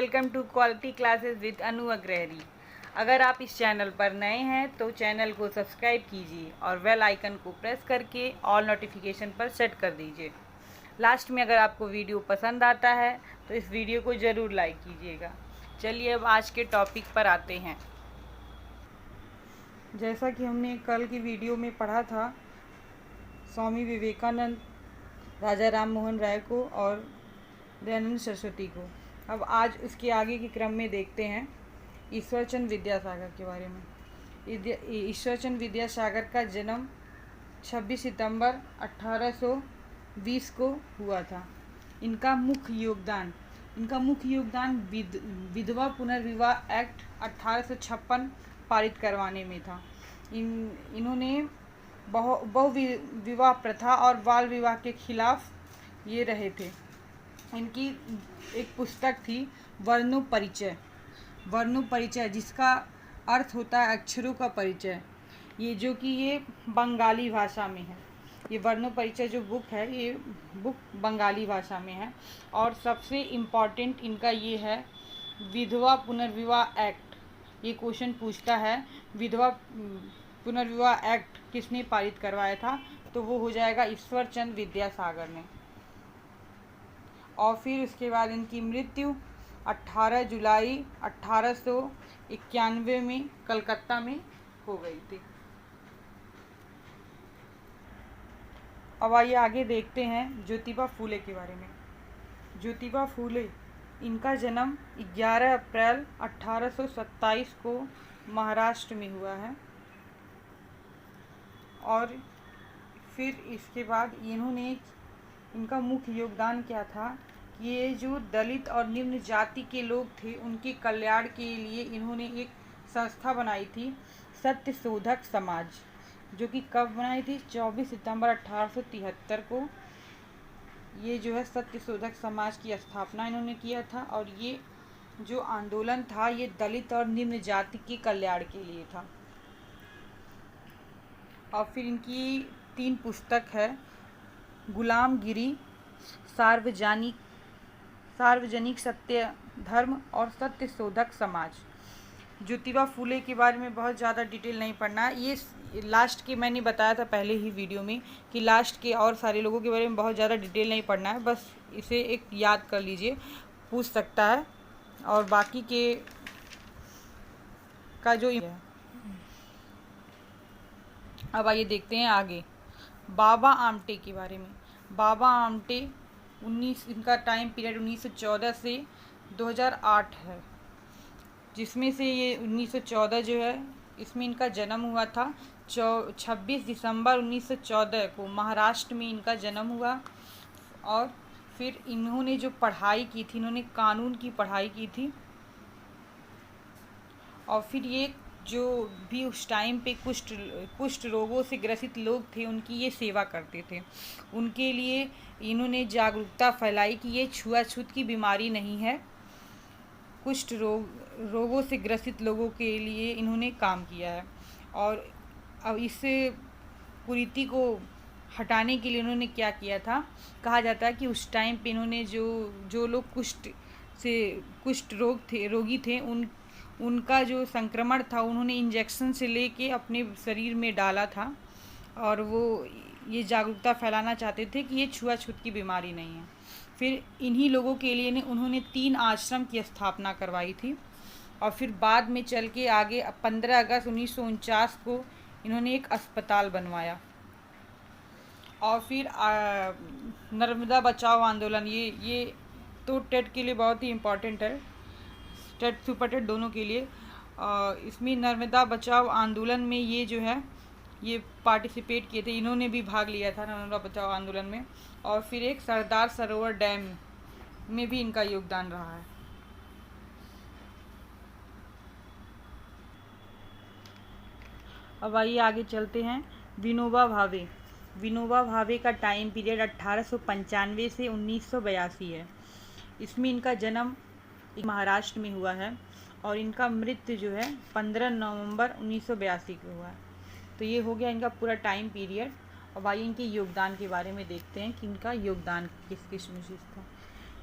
Welcome to quality classes with Anu Agrahari. अगर आप इस चैनल पर नए हैं तो चैनल को सब्सक्राइब कीजिए और बेल आइकन को प्रेस करके ऑल नोटिफिकेशन पर सेट कर दीजिए। लास्ट में अगर आपको वीडियो पसंद आता है तो इस वीडियो को ज़रूर लाइक कीजिएगा। चलिए अब आज के टॉपिक पर आते हैं। जैसा कि हमने कल की वीडियो में पढ़ा था, स्वामी विवेकानंद, राजा राम मोहन राय को और दयानंद सरस्वती को। अब आज उसके आगे के क्रम में देखते हैं ईश्वरचंद विद्यासागर के बारे में। ईश्वरचंद विद्यासागर का जन्म 26 सितंबर 1820 को हुआ था। इनका मुख्य योगदान विधवा पुनर्विवाह एक्ट 1856 पारित करवाने में था। इन्होंने बहुविवाह प्रथा और बाल विवाह के खिलाफ ये रहे थे। इनकी एक पुस्तक थी वर्णोपरिचय, जिसका अर्थ होता है अक्षरों का परिचय। ये जो कि ये बंगाली भाषा में है। ये वर्णोपरिचय जो बुक है, ये बुक बंगाली भाषा में है। और सबसे इम्पॉर्टेंट इनका ये है विधवा पुनर्विवाह एक्ट। ये क्वेश्चन पूछता है विधवा पुनर्विवाह एक्ट किसने पारित करवाया था, तो वो हो जाएगा ईश्वरचंद विद्यासागर ने। और फिर उसके बाद इनकी मृत्यु 18 जुलाई 1891 में कलकत्ता में हो गई थी। अब आइए आगे देखते हैं ज्योतिबा फूले के बारे में। ज्योतिबा फूले, इनका जन्म 11 अप्रैल 1827 को महाराष्ट्र में हुआ है। और फिर इसके बाद इनका मुख्य योगदान क्या था कि ये जो दलित और निम्न जाति के लोग थे उनके कल्याण के लिए इन्होंने एक संस्था बनाई थी, सत्यशोधक समाज, जो कि कब बनाई थी? 24 सितंबर 1873 को ये जो है सत्यशोधक समाज की स्थापना इन्होंने किया था। और ये जो आंदोलन था ये दलित और निम्न जाति के कल्याण के लिए था। और फिर इनकी 3 पुस्तक है, गुलामगिरी, सार्वजनिक सत्य धर्म और सत्यशोधक समाज। ज्योतिबा फूले के बारे में बहुत ज़्यादा डिटेल नहीं पढ़ना है। ये लास्ट के मैंने बताया था पहले ही वीडियो में कि लास्ट के और सारे लोगों के बारे में बहुत ज़्यादा डिटेल नहीं पढ़ना है, बस इसे एक याद कर लीजिए, पूछ सकता है। और बाकी के का जो है। अब आइए देखते हैं आगे बाबा आमटे के बारे में। बाबा आमटे इनका टाइम पीरियड 1914 से 2008 है, जिसमें से ये 1914 जो है इसमें इनका जन्म हुआ था। 26 दिसंबर 1914 को महाराष्ट्र में इनका जन्म हुआ। और फिर इन्होंने जो पढ़ाई की थी, इन्होंने कानून की पढ़ाई की थी। और फिर ये जो भी उस टाइम पे कुष्ठ रोगों से ग्रसित लोग थे उनकी ये सेवा करते थे। उनके लिए इन्होंने जागरूकता फैलाई कि ये छुआछूत की बीमारी नहीं है। कुष्ठ रोगों से ग्रसित लोगों के लिए इन्होंने काम किया है। और अब इस कुरीति को हटाने के लिए उन्होंने क्या किया था, कहा जाता है कि उस टाइम पे इन्होंने जो लोग कुष्ठ रोगी थे उनका जो संक्रमण था उन्होंने इंजेक्शन से लेके अपने शरीर में डाला था। और वो ये जागरूकता फैलाना चाहते थे कि ये छुआछूत की बीमारी नहीं है। फिर इन्हीं लोगों के लिए उन्होंने 3 आश्रम की स्थापना करवाई थी। और फिर बाद में चल के आगे 15 अगस्त 1949 को इन्होंने एक अस्पताल बनवाया। और फिर नर्मदा बचाओ आंदोलन, ये तो टेट के लिए बहुत ही इम्पॉर्टेंट है, टेट सुपर टेट दोनों के लिए। इसमें नर्मदा बचाओ आंदोलन में ये जो है ये पार्टिसिपेट किए थे, इन्होंने भी भाग लिया था नर्मदा बचाओ आंदोलन में। और फिर एक सरदार सरोवर डैम में भी इनका योगदान रहा है। अब आइए आगे चलते हैं विनोबा भावे। विनोबा भावे का टाइम पीरियड 1895 से 1982 है। इसमें इनका जन्म महाराष्ट्र में हुआ है। और इनका मृत्यु जो है 15 नवंबर 1982 को हुआ है। तो ये हो गया इनका पूरा टाइम पीरियड। अब आइए इनके योगदान के बारे में देखते हैं कि इनका योगदान किस किस में था।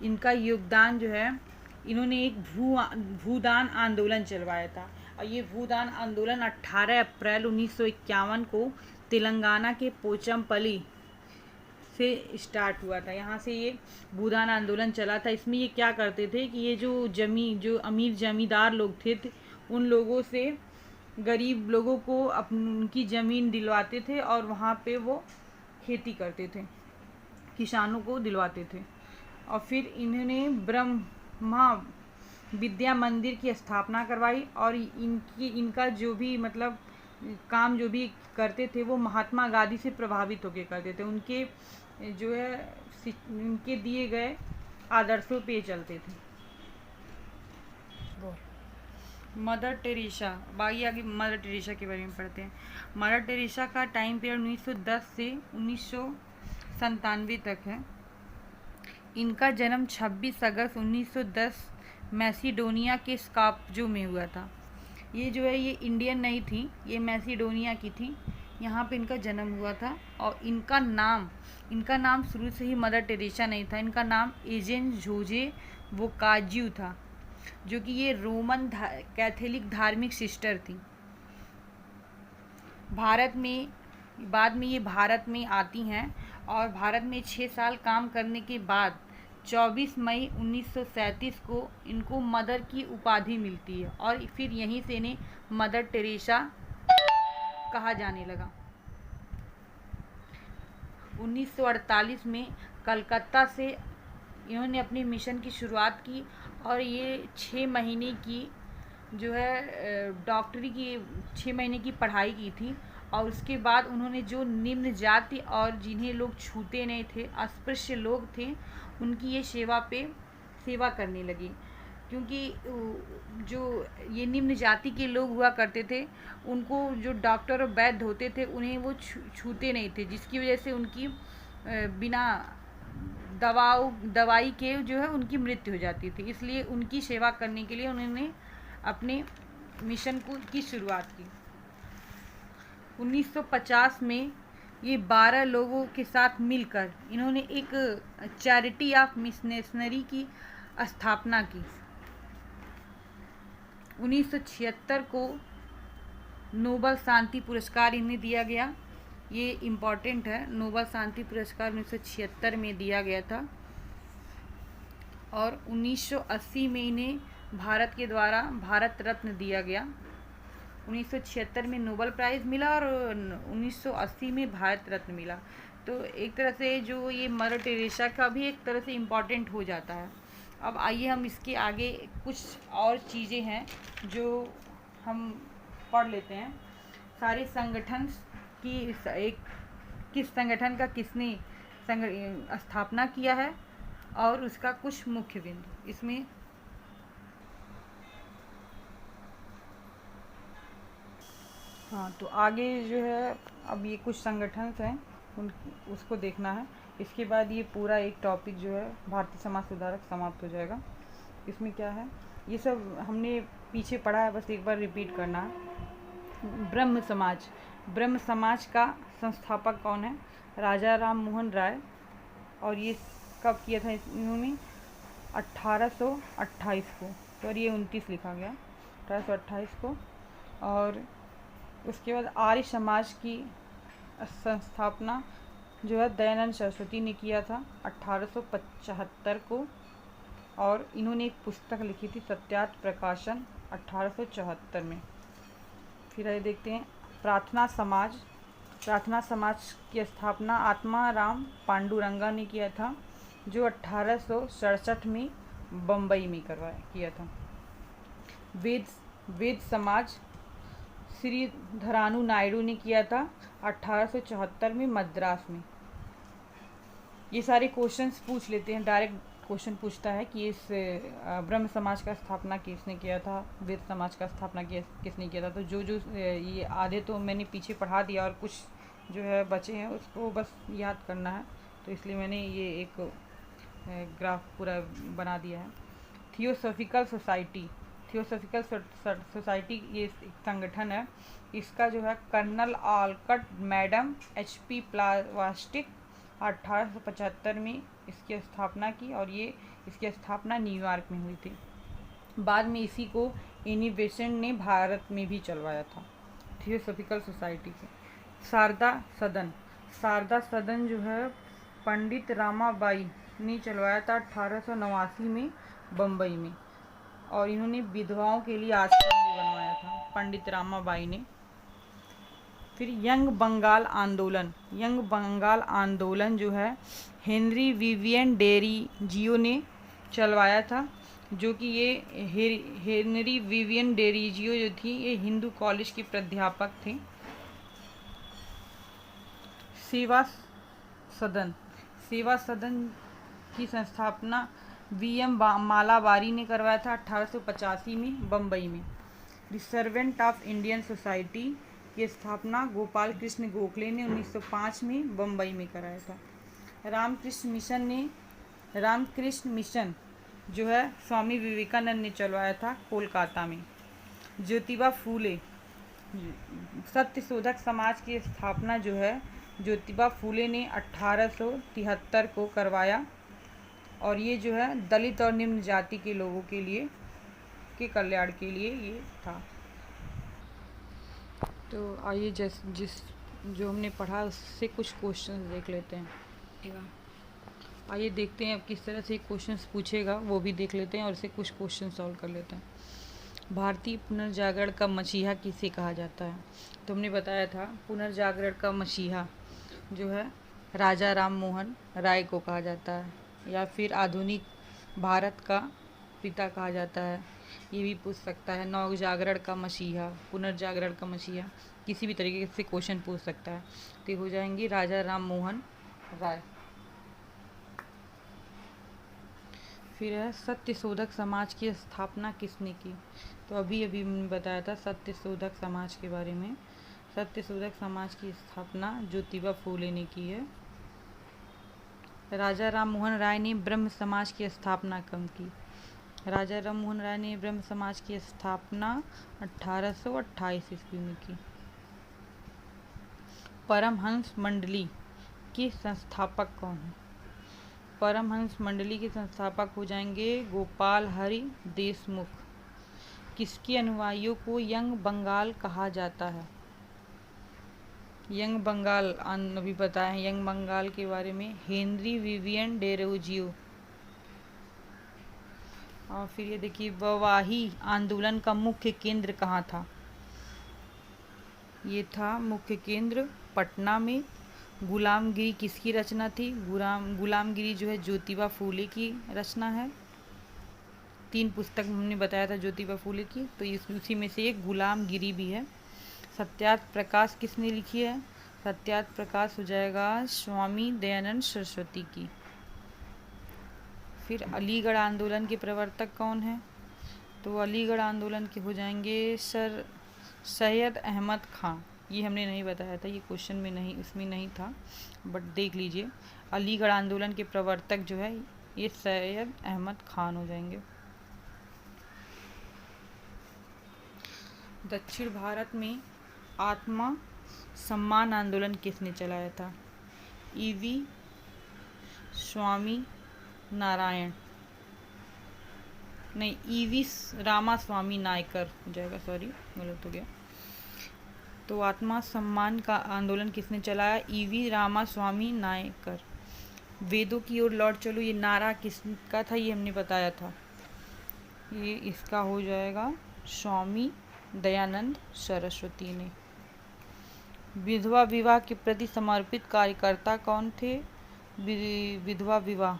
इनका योगदान जो है इन्होंने एक भूदान आंदोलन चलवाया था। और ये भूदान आंदोलन 18 अप्रैल 1951 को तेलंगाना के पोचमपल्ली से स्टार्ट हुआ था। यहाँ से ये भूदान आंदोलन चला था। इसमें ये क्या करते थे कि ये जो अमीर जमींदार लोग थे उन लोगों से गरीब लोगों को उनकी ज़मीन दिलवाते थे और वहाँ पे वो खेती करते थे, किसानों को दिलवाते थे। और फिर इन्होंने ब्रह्मा विद्या मंदिर की स्थापना करवाई और इनका जो भी मतलब काम जो भी करते थे वो महात्मा गांधी से प्रभावित होकर करते थे। उनके जो है उनके दिए गए आदर्शों पे चलते थे। मदर टेरेसा, आगे मदर टेरेसा के बारे में पढ़ते हैं। मदर टेरेसा का टाइम पीरियड 1910 से 1997 तक है। इनका जन्म 26 अगस्त 1910 मैसिडोनिया के स्कार्पजो में हुआ था। ये जो है ये इंडियन नहीं थी, ये मैसिडोनिया की थी। यहाँ पे इनका जन्म हुआ था। और इनका नाम शुरू से ही मदर टेरेसा नहीं था। इनका नाम एजेन जोजे वोकाज्यू था, जो कि ये रोमन कैथोलिक धार्मिक सिस्टर थी। बाद में ये भारत में आती हैं और भारत में 6 साल काम करने के बाद 24 मई 1937 को इनको मदर की उपाधि मिलती है और फिर यहीं से इन्हें मदर टेरेसा कहा जाने लगा। 1948 में कलकत्ता से इन्होंने अपने मिशन की शुरुआत की और ये 6 महीने की जो है डॉक्टरी की 6 महीने की पढ़ाई की थी। और उसके बाद उन्होंने जो निम्न जाति और जिन्हें लोग छूते नहीं थे, अस्पृश्य लोग थे, उनकी ये सेवा करने लगी। क्योंकि जो ये निम्न जाति के लोग हुआ करते थे उनको जो डॉक्टर और वैद्य होते थे उन्हें वो छूते नहीं थे, जिसकी वजह से उनकी बिना दवाई के जो है उनकी मृत्यु हो जाती थी। इसलिए उनकी सेवा करने के लिए उन्होंने अपने मिशन की शुरुआत की। 1950 में ये 12 लोगों के साथ मिलकर इन्होंने एक चैरिटी ऑफ मिशनरी की स्थापना की। 1976 को नोबल शांति पुरस्कार इन्हें दिया गया। ये इम्पॉर्टेंट है, नोबल शांति पुरस्कार 1976 में दिया गया था। और 1980 में इन्हें भारत के द्वारा भारत रत्न दिया गया। 1976 में नोबल प्राइज़ मिला और 1980 में भारत रत्न मिला। तो एक तरह से जो ये मदर टेरेसा का भी एक तरह से इम्पॉर्टेंट हो जाता है। अब आइए हम इसके आगे कुछ और चीज़ें हैं जो हम पढ़ लेते हैं। सारे संगठन की किस संगठन का किसने स्थापना किया है और उसका कुछ मुख्य बिंदु इसमें। हाँ, तो आगे जो है अब ये कुछ संगठन हैं उसको देखना है। इसके बाद ये पूरा एक टॉपिक जो है भारतीय समाज सुधारक समाप्त हो जाएगा। इसमें क्या है ये सब हमने पीछे पढ़ा है, बस एक बार रिपीट करना है। ब्रह्म समाज का संस्थापक कौन है? राजा राम मोहन राय। और ये कब किया था इन्होंने? 1828 को। तो ये 29 लिखा गया, 1828 को। और उसके बाद आर्य समाज की संस्थापना जो है दयानंद सरस्वती ने किया था 1875 को। और इन्होंने एक पुस्तक लिखी थी सत्यार्थ प्रकाशन 1874 में। फिर आइए देखते हैं प्रार्थना समाज की स्थापना आत्माराम पांडुरंगा ने किया था, जो 1867 में बम्बई में किया था। वेद समाज श्रीधरानु नायडू ने किया था 1874 में मद्रास में। ये सारे क्वेश्चंस पूछ लेते हैं, डायरेक्ट क्वेश्चन पूछता है कि इस ब्रह्म समाज का स्थापना किसने किया था, वेद समाज का स्थापना किसने किया था। तो जो ये आधे तो मैंने पीछे पढ़ा दिया और कुछ जो है बचे हैं उसको बस याद करना है, तो इसलिए मैंने ये एक ग्राफ पूरा बना दिया है। थियोसॉफिकल सोसाइटी ये संगठन है। इसका जो है कर्नल ऑलकट मैडम HP प्लास्टिक 1875 में इसकी स्थापना की और ये इसकी स्थापना न्यूयॉर्क में हुई थी। बाद में इसी को एनी बेसेंट ने भारत में भी चलवाया था, थियोसॉफिकल सोसाइटी के। शारदा सदन जो है पंडित रामाबाई ने चलवाया था 1889 में बम्बई में, और इन्होंने विधवाओं के लिए आश्रम भी बनवाया था पंडित रामाबाई ने। फिर यंग बंगाल आंदोलन जो है हेनरी विवियन डेरिजियो ने चलवाया था, जो कि ये हेनरी विवियन डेरिजियो जो थी ये हिंदू कॉलेज की प्राध्यापक थे। सेवा सदन की स्थापना वी.एम. मालाबारी ने करवाया था 1885 में बम्बई में। The servant of Indian society की स्थापना गोपाल कृष्ण गोखले ने 1905 में बम्बई में कराया था। रामकृष्ण मिशन जो है स्वामी विवेकानंद ने चलवाया था कोलकाता में। ज्योतिबा फूले सत्यशोधक समाज की स्थापना जो है ज्योतिबा फूले ने 1873 को करवाया, और ये जो है दलित और निम्न जाति के लोगों के लिए के कल्याण के लिए ये था। तो आइए जो हमने पढ़ा उससे कुछ क्वेश्चंस देख लेते हैं। आइए देखते हैं अब किस तरह से क्वेश्चंस पूछेगा, वो भी देख लेते हैं और इससे कुछ क्वेश्चन सॉल्व कर लेते हैं। भारतीय पुनर्जागरण का मसीहा किसे कहा जाता है? तो हमने बताया था पुनर्जागरण का मसीहा जो है राजा राम मोहन राय को कहा जाता है, या फिर आधुनिक भारत का पिता कहा जाता है, ये भी पूछ सकता है। नवजागरण का मसीहा, पुनर्जागरण का मसीहा, किसी भी तरीके से क्वेश्चन पूछ सकता है। तो हो जाएंगे राजा राम मोहन राय। फिर है सत्यशोधक समाज की स्थापना किसने की? तो अभी मैंने बताया था सत्यशोधक समाज के बारे में। सत्यशोधक समाज की स्थापना ज्योतिबा फूले ने की है। राजा राम मोहन राय ने ब्रह्म समाज की स्थापना कब की? राजा राम मोहन राय ने ब्रह्म समाज की स्थापना 1828 ईस्वी में की। परमहंस मंडली के संस्थापक कौन है? परमहंस मंडली के संस्थापक हो जाएंगे गोपाल हरि देशमुख। किसके अनुयायियों को यंग बंगाल कहा जाता है? यंग बंगाल अभी बताए हैं यंग बंगाल के बारे में, हेनरी विवियन डेरोजियो। और फिर ये देखिए बवाही आंदोलन का मुख्य केंद्र कहाँ था? ये था मुख्य केंद्र पटना में। गुलामगिरी किसकी रचना थी? गुलामगिरी जो है ज्योतिबा फूले की रचना है। 3 पुस्तक हमने बताया था ज्योतिबा फूले की, तो उसी में से एक गुलामगिरी भी है। सत्यार्थ प्रकाश किसने लिखी है? सत्यार्थ प्रकाश हो जाएगा स्वामी दयानंद सरस्वती की। फिर अलीगढ़ आंदोलन के प्रवर्तक कौन है? तो अलीगढ़ आंदोलन के हो जाएंगे सर सैयद अहमद खां। ये हमने नहीं बताया था, ये क्वेश्चन में नहीं, इसमें नहीं था, बट देख लीजिए। अलीगढ़ आंदोलन के प्रवर्तक जो है ये सैयद अहमद खान हो जाएंगे। दक्षिण भारत में आत्मा सम्मान आंदोलन किसने चलाया था? ईवी स्वामी नारायण, नहीं ईवी रामास्वामी नायकर हो जाएगा, सॉरी गलत हो गया। तो आत्मा सम्मान का आंदोलन किसने चलाया? ईवी रामास्वामी नायकर। वेदों की ओर लौट चलो, ये नारा किसका था? ये हमने बताया था, ये इसका हो जाएगा स्वामी दयानंद सरस्वती ने। विधवा विवाह के प्रति समर्पित कार्यकर्ता कौन थे? विधवा विवाह